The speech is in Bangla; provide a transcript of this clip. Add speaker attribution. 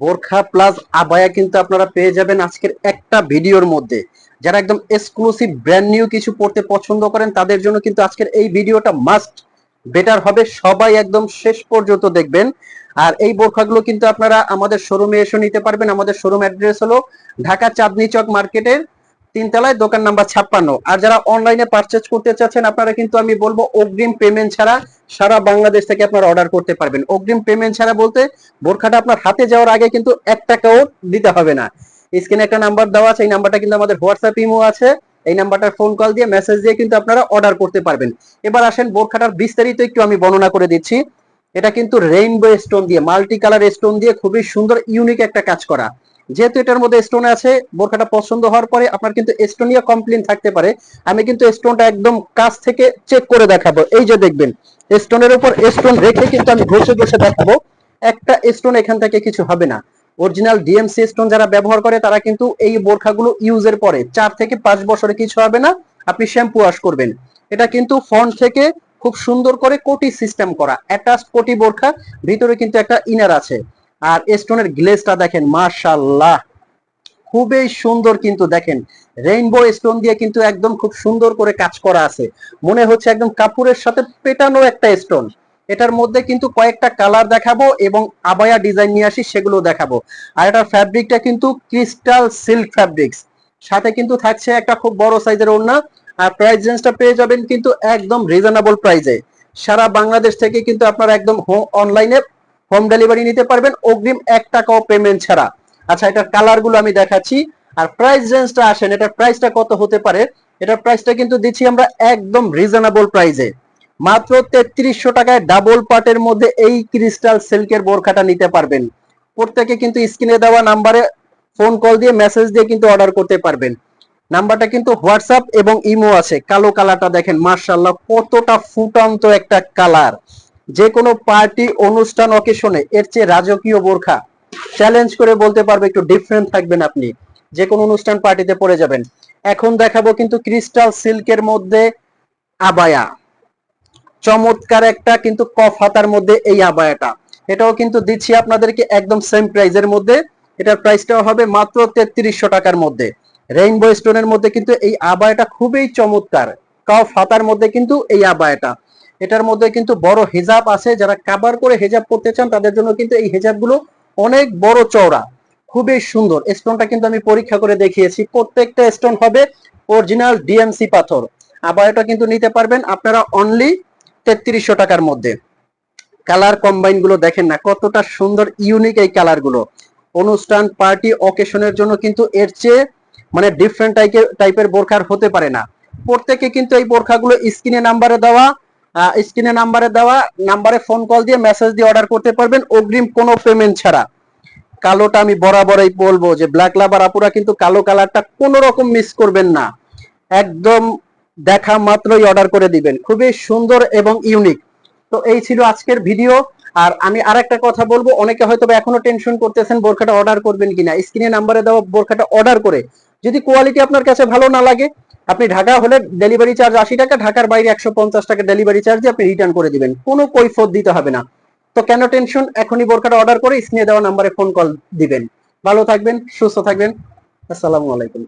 Speaker 1: বোরখা প্লাস আবায়া কিন্তু আপনারা পেয়ে যাবেন আজকের একটা ভিডিওর মধ্যে। যারা একদম এক্সক্লুসিভ ব্র্যান্ড নিউ কিছু পড়তে পছন্দ করেন তাদের জন্য কিন্তু আজকের এই ভিডিওটা মাস্ট বেটার হবে, সবাই একদম শেষ পর্যন্ত দেখবেন। আর এই বোরখাগুলো কিন্তু আপনারা আমাদের শোরুমে এসে নিতে পারবেন। আমাদের শোরুম অ্যাড্রেস হলো ঢাকা চাঁদনী চক মার্কেটের 3 তলায়, দোকান নাম্বার 56। আর যারা অনলাইনে পারচেজ করতে চাচ্ছেন আপনারা কিন্তু আমি বলবো অগ্রিম পেমেন্ট ছাড়া সারা বাংলাদেশ থেকে আপনারা অর্ডার করতে পারবেন। অগ্রিম পেমেন্ট ছাড়া বলতে বোরখাটা আপনার হাতে যাওয়ার আগে কিন্তু 1 টাকাও দিতে হবে না। স্ক্রিনে একটা নাম্বার দেওয়া আছে, এই নাম্বারটা কিন্তু আমাদের হোয়াটসঅ্যাপ ইমো আছে। এই নাম্বারটার ফোন কল দিয়ে মেসেজ দিয়ে কিন্তু আপনারা অর্ডার করতে পারবেন। এবার আসেন বোরখাটার বিস্তারিত একটু আমি বর্ণনা করে দিচ্ছি। এটা কিন্তু রেইনবো স্টোন দিয়ে, মাল্টি কালার স্টোন দিয়ে খুবই সুন্দর ইউনিক একটা কাজ করা। যেহেতু এটার মধ্যে স্টোন আছে, বোরখাটা পছন্দ হওয়ার পরে আপনার কিন্তু স্টোনিয়া কমপ্লেন থাকতে পারে। আমি কিন্তু স্টোনটা একদম কাছ থেকে চেক করে দেখাবো। এই যে দেখবেন স্টোনের উপর স্টোন রেখে কিন্তু আমি ঘষে ঘষে দেখাবো, একটা স্টোন এখান থেকে কিছু হবে না। অরিজিনাল ডিএমসি স্টোন যারা ব্যবহার করে তারা কিন্তু এই বোরখাগুলো ইউজের পরে 4 থেকে 5 বছরে কিছু হবে না। আপনি শ্যাম্পু ওয়াশ করবেন। এটা কিন্তু ফ্রন্ট থেকে খুব সুন্দর করে কোটি সিস্টেম করা, অ্যাটাচ কোটি বোরখা, ভিতরে কিন্তু একটা ইনার আছে। আর স্টোনের গ্লেজটা দেখেন, মাশাআল্লাহ খুবই সুন্দর। কিন্তু দেখেন রেইনবো স্টোন দিয়ে কিন্তু একদম খুব সুন্দর করে কাজ করা আছে, মনে হচ্ছে একদম কাপড়ের সাথে পেটানো একটা স্টোন। এটার মধ্যে কিন্তু কয়েকটা কালার দেখাবো এবং আবায়া ডিজাইন নিয়ে আসি, সেগুলো দেখাবো। আর এটার ফ্যাব্রিকটা কিন্তু ক্রিস্টাল সিল্ক ফ্যাব্রিক্স, সাথে কিন্তু থাকছে একটা খুব বড় সাইজের ওড়না। আর প্রাইস রেঞ্জটা পেয়ে যাবেন কিন্তু একদম রিজনেবল প্রাইসে। সারা বাংলাদেশ থেকে কিন্তু আপনারা একদম অনলাইনে হোম ডেলিভারি নিতে পারবেন অগ্রিম 1 টাকাও পেমেন্ট ছাড়া। আচ্ছা, এটার কালার গুলো আমি দেখাচ্ছি। আর প্রাইস রেঞ্জটা আসেন, এটার প্রাইসটা কত হতে পারে। এটার প্রাইসটা কিন্তু দিচ্ছি আমরা একদম রিজনেবল প্রাইসে, মাত্র 3300 টাকায় ডাবল পার্টের মধ্যে এই ক্রিস্টাল সিল্কের বোরখাটা নিতে পারবেন। প্রত্যেকে কিন্তু স্ক্রিনে দেওয়া নাম্বারে ফোন কল দিয়ে মেসেজ দিয়ে কিন্তু অর্ডার করতে পারবেন। নাম্বারটা কিন্তু হোয়াটসঅ্যাপ এবং ইমো আছে। কালো কালারটা দেখেন, মাশাআল্লাহ কতটা ফুটান্ত একটা কালার। যে কোনো পার্টি অনুষ্ঠান অকেশনে এর চেয়ে রাজকীয় বোরখা চ্যালেঞ্জ করে বলতে পারবে একটু ডিফারেন্ট থাকবেন আপনি, যে কোনো অনুষ্ঠান পার্টিতে পরে যাবেন। এখন দেখাবো কিন্তু ক্রিস্টাল সিল্কের মধ্যে আবায়া, চমৎকার একটা কিন্তু কফ হাতার মধ্যে এই আবায়াটা। এটাও কিন্তু দিচ্ছি আপনাদেরকে একদম সেম প্রাইজের মধ্যে। এটার প্রাইসটাও হবে মাত্র 3300 টাকার মধ্যে। রেইনবো স্টোনের মধ্যে কিন্তু এই আবায়াটা খুবই চমৎকার, কফ হাতার মধ্যে কিন্তু এই আবায়াটা। এটার মধ্যে কিন্তু বড় হেজাব আছে, যারা কাভার করে হেজাব পড়তে চান তাদের জন্য কিন্তু এই হেজাবগুলো অনেক বড় চওড়া, খুবই সুন্দর। স্টোনটা কিন্তু আমি পরীক্ষা করে দেখিয়েছি, প্রত্যেকটা স্টোন হবে অরিজিনাল ডিএমসি পাথর। আবায়াটা কিন্তু নিতে পারবেন আপনারা অনলি 3300 টাকার মধ্যে। কালার কম্বাইন গুলো দেখেন না কতটা সুন্দর, ইউনিক এই কালার গুলো। অনুষ্ঠান পার্টি অকেশনের জন্য কিন্তু এর চেয়ে মানে ডিফারেন্ট টাইপের বোরখার হতে পারে না। প্রত্যেকে কিন্তু এই বোরখাগুলো স্ক্রিনে নাম্বারে ফোন কল দিয়ে মেসেজ দিয়ে অর্ডার করতে পারবেন অগ্রিম কোনো পেমেন্ট ছাড়া। কালোটা আমি বরাবরই বলবো যে ব্ল্যাক লাভার আপুরা কিন্তু কালো কালারটা কোনো রকম মিস করবেন না, একদম দেখা মাত্রই অর্ডার করে দিবেন। খুবই সুন্দর এবং ইউনিক। তো এই ছিল আজকের ভিডিও। আর আমি আরেকটা কথা বলবো, অনেকে হয়তো এখনো টেনশন করতেছেন বোরখাটা অর্ডার করবেন কিনা। স্ক্রিনে নাম্বারে দেওয়া বোরখাটা অর্ডার করে যদি কোয়ালিটি আপনার কাছে ভালো না লাগে, আপনি ঢাকা হলে ডেলিভারি চার্জ 80 টাকা, ঢাকার বাইরে 150 টাকা ডেলিভারি চার্জ দিয়ে আপনি রিটার্ন করে দিবেন, কোনো কৈফিয়ত দিতে হবে না। তো কেন টেনশন, এখনই বোরখাটা অর্ডার করে স্ক্রিনে দেওয়া নাম্বারে ফোন কল দিবেন। ভালো থাকবেন, সুস্থ থাকবেন। আসসালামু আলাইকুম।